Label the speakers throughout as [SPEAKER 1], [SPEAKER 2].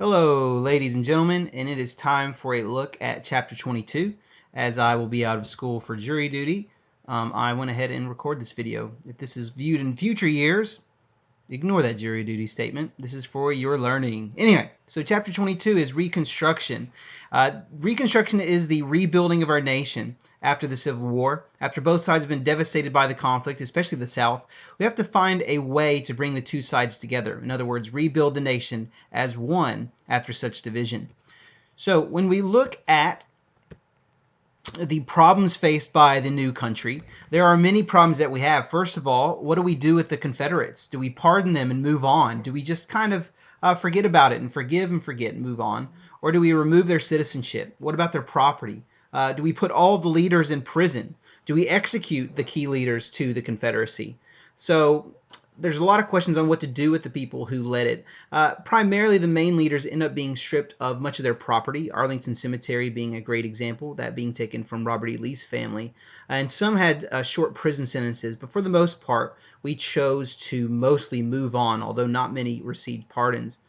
[SPEAKER 1] Hello, ladies and gentlemen, and it is time for a look at Chapter 22. As I will be out of school for jury duty, I went ahead and recorded this video. If this is viewed in future years, ignore that jury duty statement. This is for your learning. Anyway, so Chapter 22 is Reconstruction. Reconstruction is the rebuilding of our nation after the Civil War. After both sides have been devastated by the conflict, especially the South, we have to find a way to bring the two sides together. In other words, rebuild the nation as one after such division. So when we look at the problems faced by the new country, there are many problems that we have. First of all, what do we do with the Confederates? Do we pardon them and move on? Do we just kind of forget about it and forgive and forget and move on? Or do we remove their citizenship? What about their property? Do we put all the leaders in prison? Do we execute the key leaders to the Confederacy? So there's a lot of questions on what to do with the people who led it. Primarily, the main leaders end up being stripped of much of their property, Arlington Cemetery being a great example, that being taken from Robert E. Lee's family. And some had short prison sentences, but for the most part, we chose to mostly move on, although not many received pardons.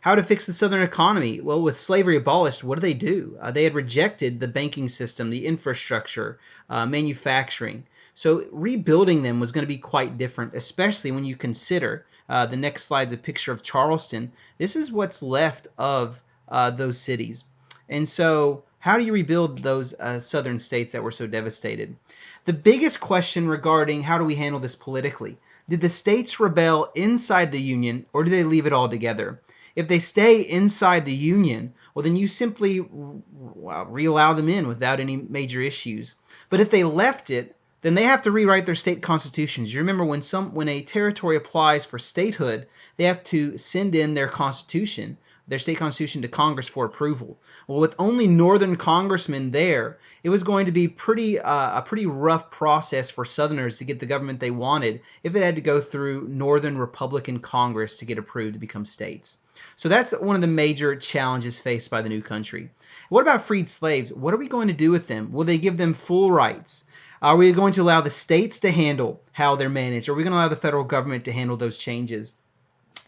[SPEAKER 1] How to fix the Southern economy? Well, with slavery abolished, what do? They had rejected the banking system, the infrastructure, manufacturing. So rebuilding them was going to be quite different, especially when you consider the next slide's a picture of Charleston. This is what's left of those cities. And so how do you rebuild those southern states that were so devastated? The biggest question regarding how do we handle this politically? Did the states rebel inside the Union, or do they leave it all together? If they stay inside the Union, well, then you simply re-allow them in without any major issues. But if they left it, then they have to rewrite their state constitutions. You remember when a territory applies for statehood, they have to send in their constitution, their state constitution, to Congress for approval. Well, with only northern congressmen there, it was going to be a pretty rough process for Southerners to get the government they wanted if it had to go through northern Republican Congress to get approved to become states. So that's one of the major challenges faced by the new country. What about freed slaves? What are we going to do with them? Will they give them full rights? Are we going to allow the states to handle how they're managed? Are we going to allow the federal government to handle those changes?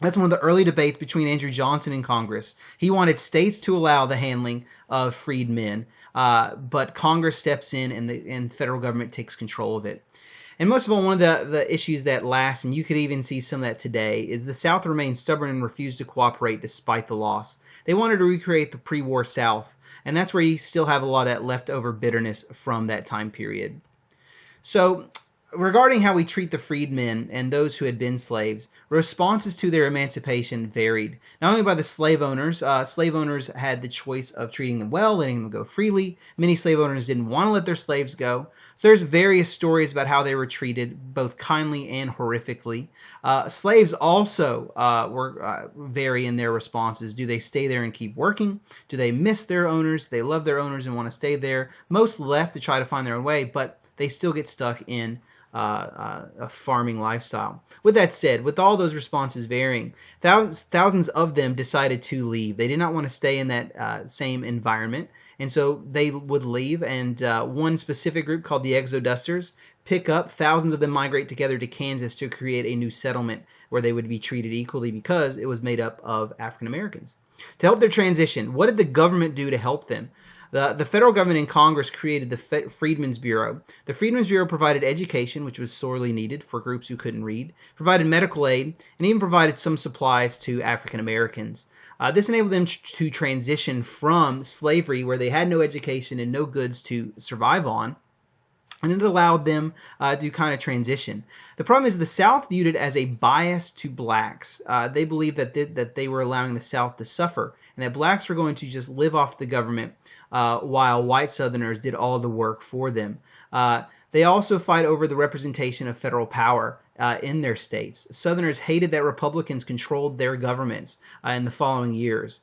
[SPEAKER 1] That's one of the early debates between Andrew Johnson and Congress. He wanted states to allow the handling of freed men, but Congress steps in and the federal government takes control of it. And most of all, one of the issues that lasts, and you could even see some of that today, is the South remained stubborn and refused to cooperate despite the loss. They wanted to recreate the pre-war South, and that's where you still have a lot of that leftover bitterness from that time period. So regarding how we treat the freedmen and those who had been slaves, responses to their emancipation varied. Not only by the slave owners had the choice of treating them well, letting them go freely. Many slave owners didn't want to let their slaves go. So there's various stories about how they were treated, both kindly and horrifically. Slaves also vary in their responses. Do they stay there and keep working? Do they miss their owners? Do they love their owners and want to stay there? Most left to try to find their own way, but they still get stuck in a farming lifestyle. With that said, with all those responses varying, thousands of them decided to leave. They did not want to stay in that same environment, and so they would leave. And one specific group called the Exodusters pick up. Thousands of them migrate together to Kansas to create a new settlement where they would be treated equally because it was made up of African Americans. To help their transition, what did the government do to help them? The federal government and Congress created the Freedmen's Bureau. The Freedmen's Bureau provided education, which was sorely needed for groups who couldn't read, provided medical aid, and even provided some supplies to African Americans. This enabled them to transition from slavery, where they had no education and no goods to survive on, and it allowed them to kind of transition. The problem is the South viewed it as a bias to blacks. They believed that they were allowing the South to suffer, and that blacks were going to just live off the government while white Southerners did all the work for them. They also fight over the representation of federal power in their states. Southerners hated that Republicans controlled their governments in the following years.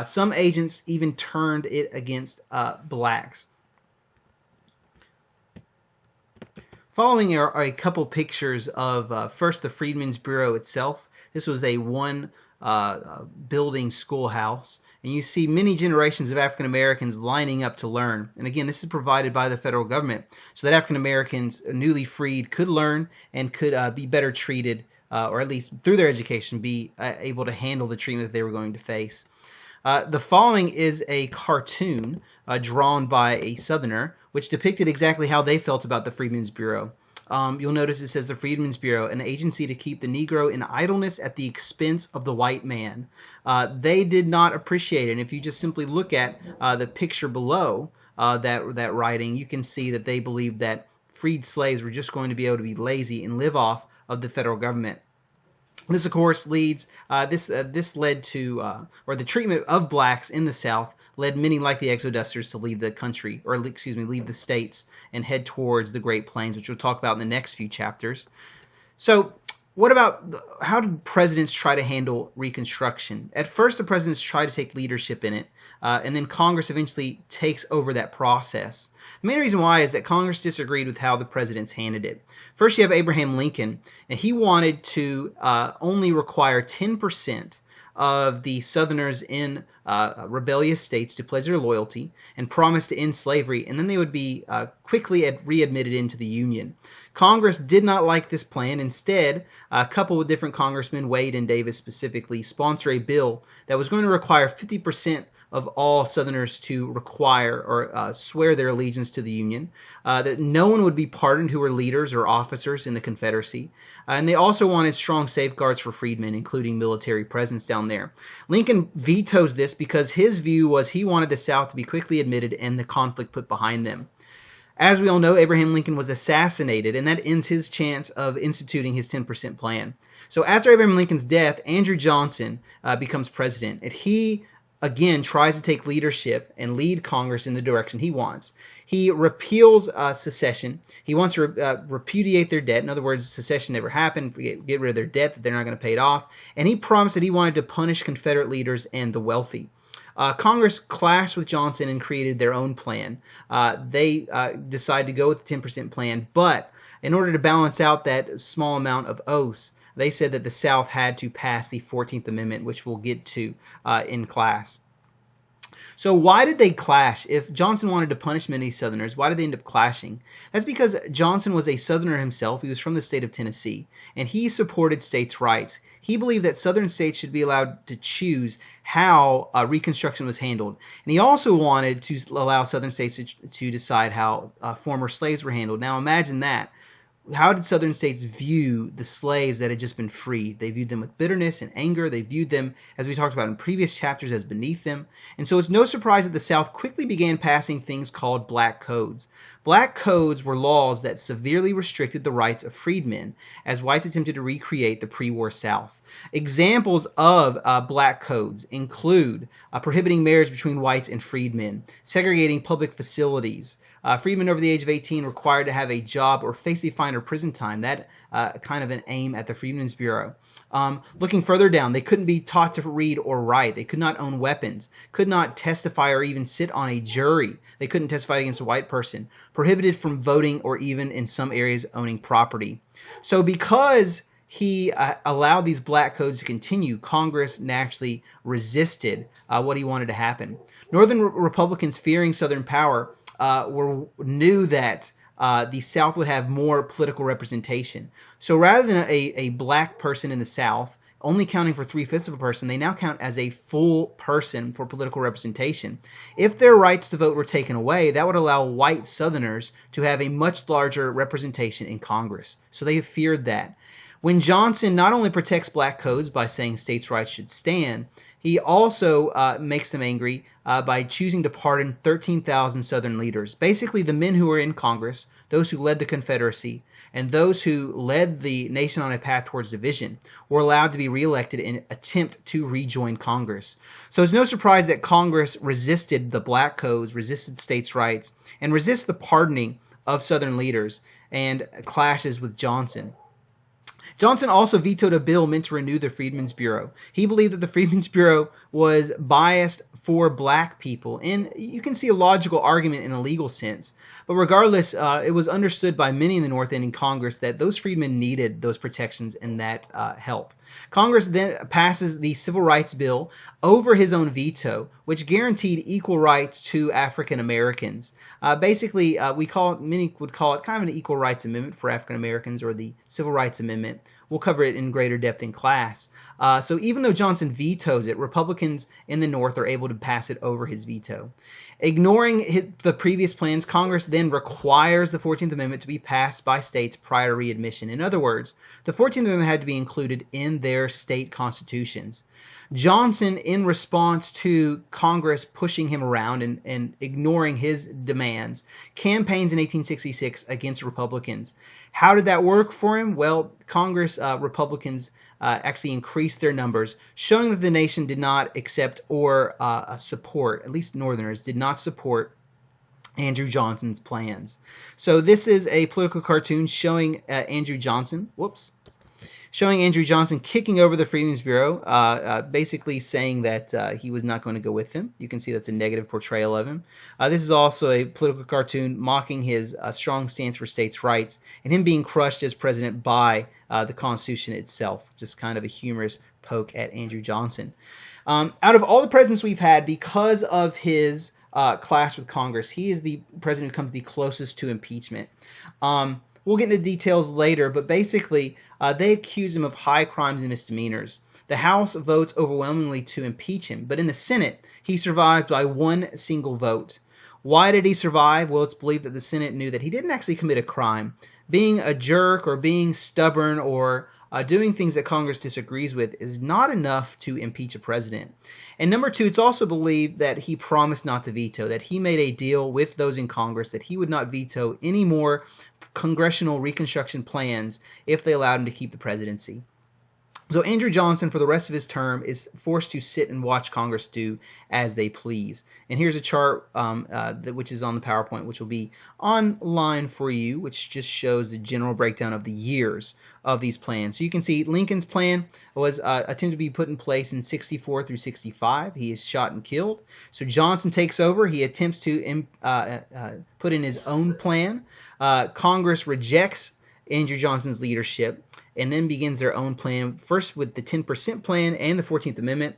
[SPEAKER 1] Some agents even turned it against blacks. Following are a couple pictures of first the Freedmen's Bureau itself. This was a one building schoolhouse, and you see many generations of African Americans lining up to learn. And again, this is provided by the federal government so that African Americans newly freed could learn and could be better treated, or at least through their education be able to handle the treatment that they were going to face. The following is a cartoon drawn by a Southerner, which depicted exactly how they felt about the Freedmen's Bureau. You'll notice it says the Freedmen's Bureau, an agency to keep the Negro in idleness at the expense of the white man. They did not appreciate it. And if you just simply look at the picture below that writing, you can see that they believed that freed slaves were just going to be able to be lazy and live off of the federal government. This, of course, leads this led to or the treatment of blacks in the South led many like the Exodusters to leave the country, or excuse me, leave the states and head towards the Great Plains, which we'll talk about in the next few chapters. So, what about how did presidents try to handle Reconstruction? At first, the presidents try to take leadership in it, and then Congress eventually takes over that process. The main reason why is that Congress disagreed with how the presidents handled it. First, you have Abraham Lincoln, and he wanted to only require 10% of the Southerners in rebellious states to pledge their loyalty and promise to end slavery, and then they would be quickly readmitted into the Union. Congress did not like this plan. Instead, a couple of different congressmen, Wade and Davis specifically, sponsor a bill that was going to require 50% of all Southerners to require or swear their allegiance to the Union, that no one would be pardoned who were leaders or officers in the Confederacy, and they also wanted strong safeguards for freedmen, including military presence down there. Lincoln vetoes this because his view was he wanted the South to be quickly admitted and the conflict put behind them. As we all know, Abraham Lincoln was assassinated, and that ends his chance of instituting his 10% plan. So after Abraham Lincoln's death, Andrew Johnson becomes president, and he again tries to take leadership and lead Congress in the direction he wants. He repeals secession. He wants to repudiate their debt. In other words, secession never happened. Get rid of their debt that they're not going to pay it off. And he promised that he wanted to punish Confederate leaders and the wealthy. Congress clashed with Johnson and created their own plan. They decided to go with the 10% plan, but in order to balance out that small amount of oaths, they said that the South had to pass the 14th Amendment, which we'll get to in class. So why did they clash? If Johnson wanted to punish many Southerners, why did they end up clashing? That's because Johnson was a Southerner himself. He was from the state of Tennessee, and he supported states' rights. He believed that Southern states should be allowed to choose how Reconstruction was handled. And he also wanted to allow Southern states to decide how former slaves were handled. Now imagine that. How did Southern states view the slaves that had just been freed? They viewed them with bitterness and anger. They viewed them, as we talked about in previous chapters, as beneath them. And so it's no surprise that the South quickly began passing things called black codes. Black codes were laws that severely restricted the rights of freedmen as whites attempted to recreate the pre-war South. Examples of black codes include prohibiting marriage between whites and freedmen, segregating public facilities, freedmen over the age of 18 required to have a job or face a fine or prison time. That kind of an aim at the Freedmen's Bureau. Looking further down, they couldn't be taught to read or write. They could not own weapons, could not testify or even sit on a jury. They couldn't testify against a white person, prohibited from voting or even in some areas owning property. So because he allowed these black codes to continue, Congress naturally resisted what he wanted to happen. Northern Republicans, fearing Southern power, knew that the South would have more political representation. So rather than a black person in the South only counting for 3/5 of a person, they now count as a full person for political representation. If their rights to vote were taken away, that would allow white Southerners to have a much larger representation in Congress. So they feared that. When Johnson not only protects black codes by saying states' rights should stand, he also makes them angry by choosing to pardon 13,000 Southern leaders. Basically, the men who were in Congress, those who led the Confederacy, and those who led the nation on a path towards division, were allowed to be reelected in an attempt to rejoin Congress. So it's no surprise that Congress resisted the black codes, resisted states' rights, and resisted the pardoning of Southern leaders and clashes with Johnson. Johnson also vetoed a bill meant to renew the Freedmen's Bureau. He believed that the Freedmen's Bureau was biased for black people, and you can see a logical argument in a legal sense. But regardless, it was understood by many in the North and in Congress that those freedmen needed those protections and that help. Congress then passes the Civil Rights Bill over his own veto, which guaranteed equal rights to African Americans. Many would call it kind of an equal rights amendment for African Americans, or the Civil Rights Amendment. we'll cover it in greater depth in class. So even though Johnson vetoes it, Republicans in the North are able to pass it over his veto. Ignoring the previous plans, Congress then requires the 14th Amendment to be passed by states prior to readmission. In other words, the 14th Amendment had to be included in their state constitutions. Johnson, in response to Congress pushing him around and ignoring his demands, campaigns in 1866 against Republicans. How did that work for him? Well, Congress, Republicans actually increased their numbers, showing that the nation did not accept or support, at least Northerners, did not support Andrew Johnson's plans. So this is a political cartoon showing Andrew Johnson kicking over the Freedmen's Bureau, basically saying that he was not going to go with them. You can see that's a negative portrayal of him. This is also a political cartoon mocking his strong stance for states' rights and him being crushed as president by the Constitution itself. Just kind of a humorous poke at Andrew Johnson. Out of all the presidents we've had, because of his clash with Congress, he is the president who comes the closest to impeachment. We'll get into details later, but basically, they accuse him of high crimes and misdemeanors. The House votes overwhelmingly to impeach him, but in the Senate, he survived by one single vote. Why did he survive? Well, it's believed that the Senate knew that he didn't actually commit a crime. Being a jerk or being stubborn or doing things that Congress disagrees with is not enough to impeach a president. And number two, it's also believed that he promised not to veto, that he made a deal with those in Congress that he would not veto any more congressional Reconstruction plans if they allowed him to keep the presidency. So Andrew Johnson, for the rest of his term, is forced to sit and watch Congress do as they please. And here's a chart which is on the PowerPoint, which will be online for you, which just shows the general breakdown of the years of these plans. So you can see Lincoln's plan was attempted to be put in place in 64 through 65. He is shot and killed. So Johnson takes over. He attempts to put in his own plan. Congress rejects Andrew Johnson's leadership and then begins their own plan, first with the 10% plan and the 14th Amendment.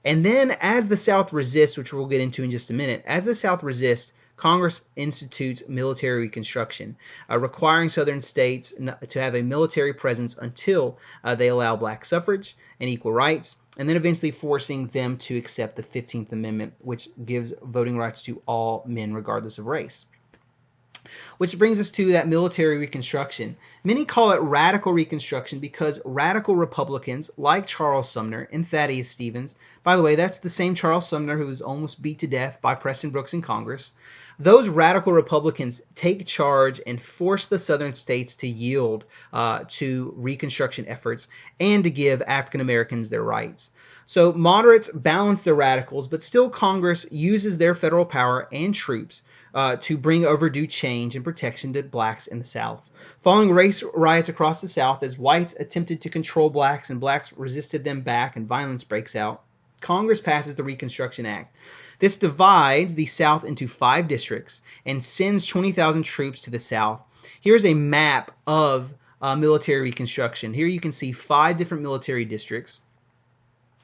[SPEAKER 1] And then as the South resists, which we'll get into in just a minute, as the South resists, Congress institutes military Reconstruction, requiring Southern states to have a military presence until they allow black suffrage and equal rights, and then eventually forcing them to accept the 15th Amendment, which gives voting rights to all men regardless of race. Which brings us to that military Reconstruction. Many call it radical Reconstruction because radical Republicans like Charles Sumner and Thaddeus Stevens, by the way, that's the same Charles Sumner who was almost beat to death by Preston Brooks in Congress. Those radical Republicans take charge and force the Southern states to yield to Reconstruction efforts and to give African Americans their rights. So moderates balance the radicals, but still Congress uses their federal power and troops to bring overdue change and protection to blacks in the South. Following race riots across the South, as whites attempted to control blacks and blacks resisted them back and violence breaks out, Congress passes the Reconstruction Act. This divides the South into 5 districts and sends 20,000 troops to the South. Here's a map of military Reconstruction. Here you can see 5 different military districts.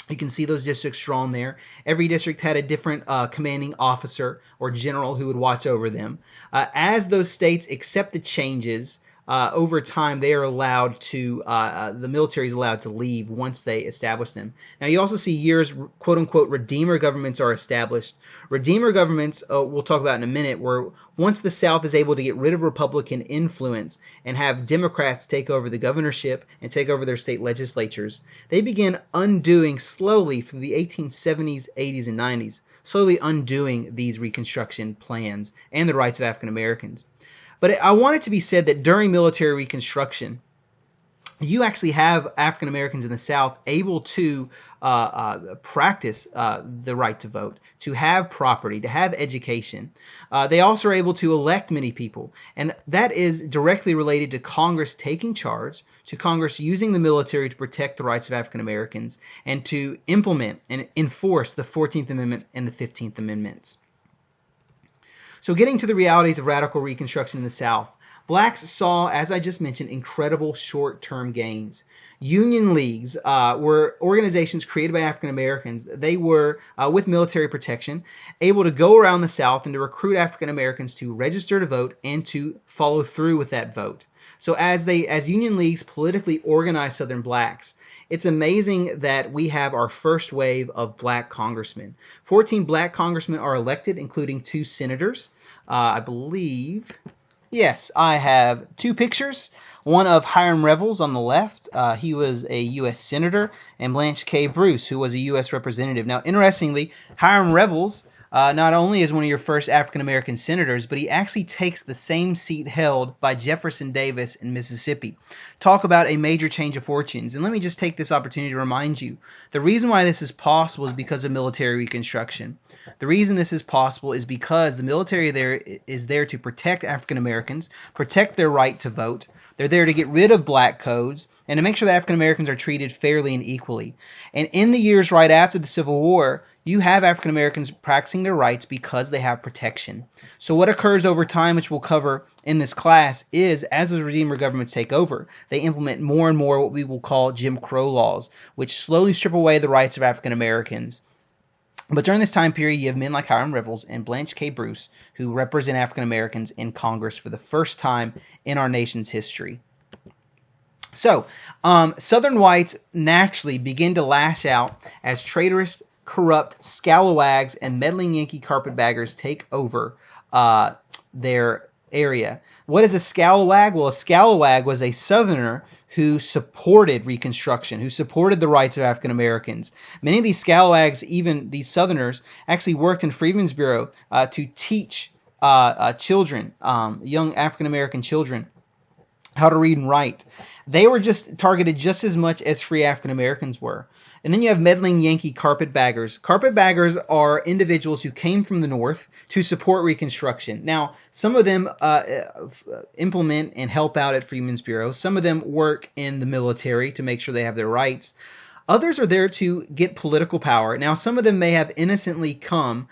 [SPEAKER 1] You can see those districts drawn there. Every district had a different commanding officer or general who would watch over them. As those states accept the changes, over time they are allowed to, the military is allowed to leave once they establish them. Now you also see years, quote unquote, Redeemer governments are established. Redeemer governments, we'll talk about in a minute, where once the South is able to get rid of Republican influence and have Democrats take over the governorship and take over their state legislatures, they begin undoing slowly through the 1870s, 80s, and 90s, slowly undoing these Reconstruction plans and the rights of African Americans. But I want it to be said that during military Reconstruction, you actually have African Americans in the South able to practice the right to vote, to have property, to have education. They also are able to elect many people. And that is directly related to Congress taking charge, to Congress using the military to protect the rights of African Americans, and to implement and enforce the 14th Amendment and the 15th Amendments. So getting to the realities of radical Reconstruction in the South. blacks saw, as I just mentioned, incredible short-term gains. Union leagues were organizations created by African Americans. They were, with military protection, able to go around the South and to recruit African Americans to register to vote and to follow through with that vote. So as Union leagues politically organized Southern blacks, it's amazing that we have our first wave of black congressmen. 14 black congressmen are elected, including 2 senators. I believe, yes, I have 2 pictures. One of Hiram Revels on the left. He was a U.S. Senator, and Blanche K. Bruce, who was a U.S. Representative. Now, interestingly, Hiram Revels not only is one of your first African-American senators, but he actually takes the same seat held by Jefferson Davis in Mississippi. Talk about a major change of fortunes. And let me just take this opportunity to remind you, the reason why this is possible is because of military Reconstruction. The reason this is possible is because the military is there to protect African Americans, protect their right to vote. They're there to get rid of black codes and to make sure that African Americans are treated fairly and equally. And in the years right after the Civil War, you have African Americans practicing their rights because they have protection. So what occurs over time, which we'll cover in this class, is as those Redeemer governments take over, they implement more and more what we will call Jim Crow laws, which slowly strip away the rights of African Americans. But during this time period, you have men like Hiram Revels and Blanche K. Bruce, who represent African Americans in Congress for the first time in our nation's history. So, Southern whites naturally begin to lash out as traitorous, corrupt scalawags and meddling Yankee carpetbaggers take over their area. What is a scalawag? Well, a scalawag was a Southerner who supported Reconstruction, who supported the rights of African Americans. Many of these scalawags, even these Southerners, actually worked in Freedmen's Bureau to teach children, young African American children, how to read and write. They were just targeted just as much as free African Americans were. And then you have meddling Yankee carpetbaggers. Carpetbaggers are individuals who came from the North to support Reconstruction. Now, some of them implement and help out at Freedmen's Bureau. Some of them work in the military to make sure they have their rights. Others are there to get political power. Now, some of them may have innocently come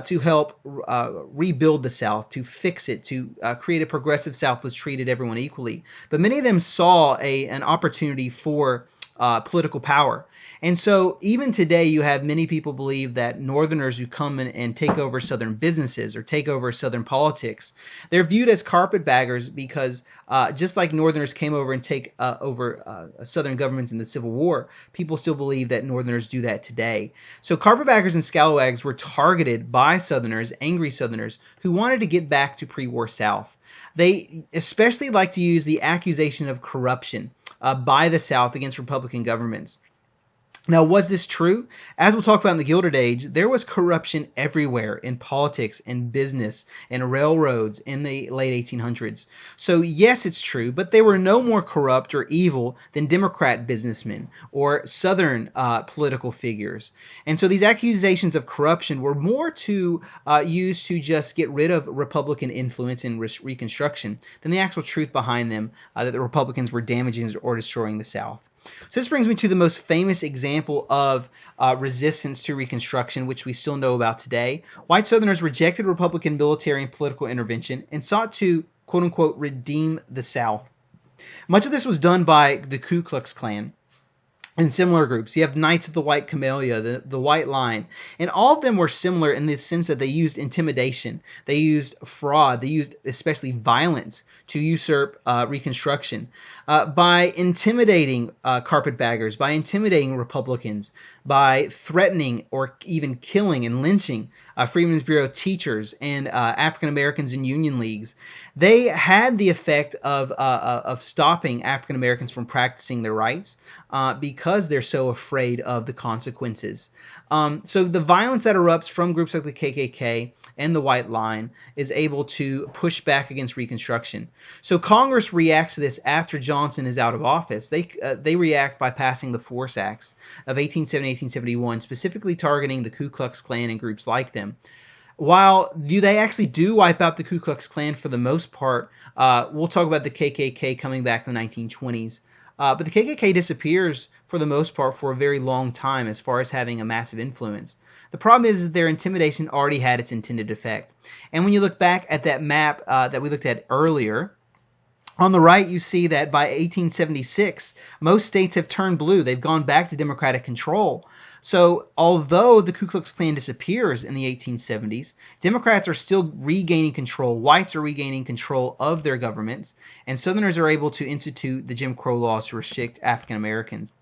[SPEAKER 1] to help rebuild the South, to fix it, to create a progressive South that's treated everyone equally. But many of them saw an opportunity for political power. And so even today, you have many people believe that Northerners who come in and take over Southern businesses or take over Southern politics, they're viewed as carpetbaggers because just like Northerners came over and take over Southern governments in the Civil War, people still believe that Northerners do that today. So carpetbaggers and scalawags were targeted by Southerners, angry Southerners, who wanted to get back to pre-war South. They especially like to use the accusation of corruption by the South against Republican governments. Now, was this true? As we'll talk about in the Gilded Age, there was corruption everywhere in politics, in business, in railroads in the late 1800s. So yes, it's true, but they were no more corrupt or evil than Democrat businessmen or Southern political figures. And so these accusations of corruption were more used to just get rid of Republican influence in Reconstruction than the actual truth behind them, that the Republicans were damaging or destroying the South. So this brings me to the most famous example of resistance to Reconstruction, which we still know about today. White Southerners rejected Republican military and political intervention and sought to, quote-unquote, redeem the South. Much of this was done by the Ku Klux Klan and similar groups. You have Knights of the White Camellia, the White Line, and all of them were similar in the sense that they used intimidation, they used fraud, they used especially violence to usurp Reconstruction by intimidating carpetbaggers, by intimidating Republicans, by threatening or even killing and lynching Freedmen's Bureau teachers and African Americans in union leagues. They had the effect of stopping African Americans from practicing their rights because they're so afraid of the consequences. So the violence that erupts from groups like the KKK and the White Line is able to push back against Reconstruction. So Congress reacts to this after Johnson is out of office. They react by passing the Force Acts of 1870-1871, specifically targeting the Ku Klux Klan and groups like them. While they actually do wipe out the Ku Klux Klan for the most part, we'll talk about the KKK coming back in the 1920s. But the KKK disappears for the most part for a very long time as far as having a massive influence. The problem is that their intimidation already had its intended effect. And when you look back at that map that we looked at earlier, On the right, you see that by 1876, most states have turned blue. They've gone back to Democratic control. So although the Ku Klux Klan disappears in the 1870s, Democrats are still regaining control. Whites are regaining control of their governments, and Southerners are able to institute the Jim Crow laws to restrict African Americans.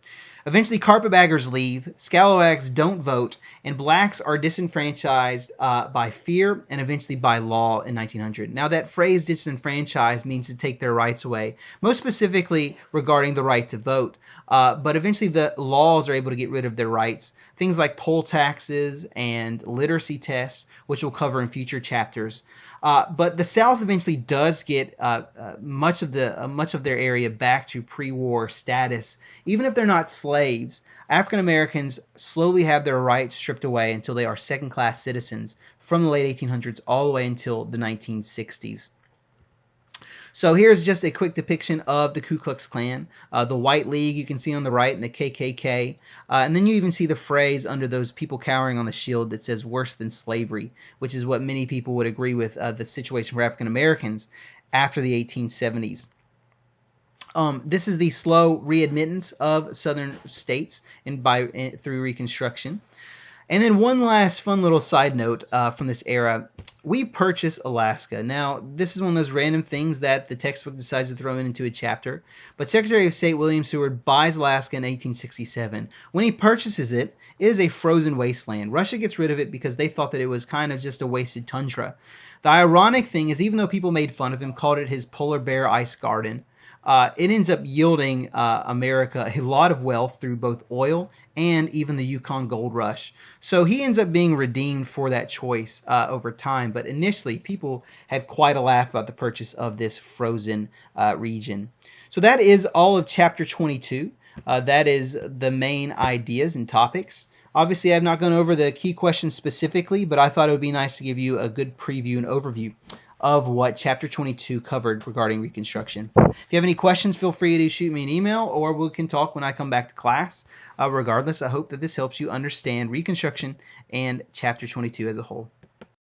[SPEAKER 1] Eventually, carpetbaggers leave, scalawags don't vote, and blacks are disenfranchised by fear and eventually by law in 1900. Now, that phrase disenfranchised means to take their rights away, most specifically regarding the right to vote. But eventually, the laws are able to get rid of their rights. Things like poll taxes and literacy tests, which we'll cover in future chapters. But the South eventually does get much of their area back to pre-war status, even if they're not slaves. African Americans slowly have their rights stripped away until they are second-class citizens from the late 1800s all the way until the 1960s. So here's just a quick depiction of the Ku Klux Klan. The White League you can see on the right, and the KKK. And then you even see the phrase under those people cowering on the shield that says worse than slavery, which is what many people would agree with the situation for African Americans after the 1870s. This is the slow readmittance of southern states through Reconstruction. And then one last fun little side note from this era. We purchase Alaska. Now, this is one of those random things that the textbook decides to throw into a chapter. But Secretary of State William Seward buys Alaska in 1867. When he purchases it, it is a frozen wasteland. Russia gets rid of it because they thought that it was kind of just a wasted tundra. The ironic thing is, even though people made fun of him, called it his polar bear ice garden, it ends up yielding America a lot of wealth through both oil and even the Yukon Gold Rush. So he ends up being redeemed for that choice over time. But initially, people had quite a laugh about the purchase of this frozen region. So that is all of Chapter 22. That is the main ideas and topics. Obviously, I've not gone over the key questions specifically, but I thought it would be nice to give you a good preview and overview of what Chapter 22 covered regarding Reconstruction. If you have any questions, feel free to shoot me an email, or we can talk when I come back to class. Regardless, I hope that this helps you understand Reconstruction and Chapter 22 as a whole.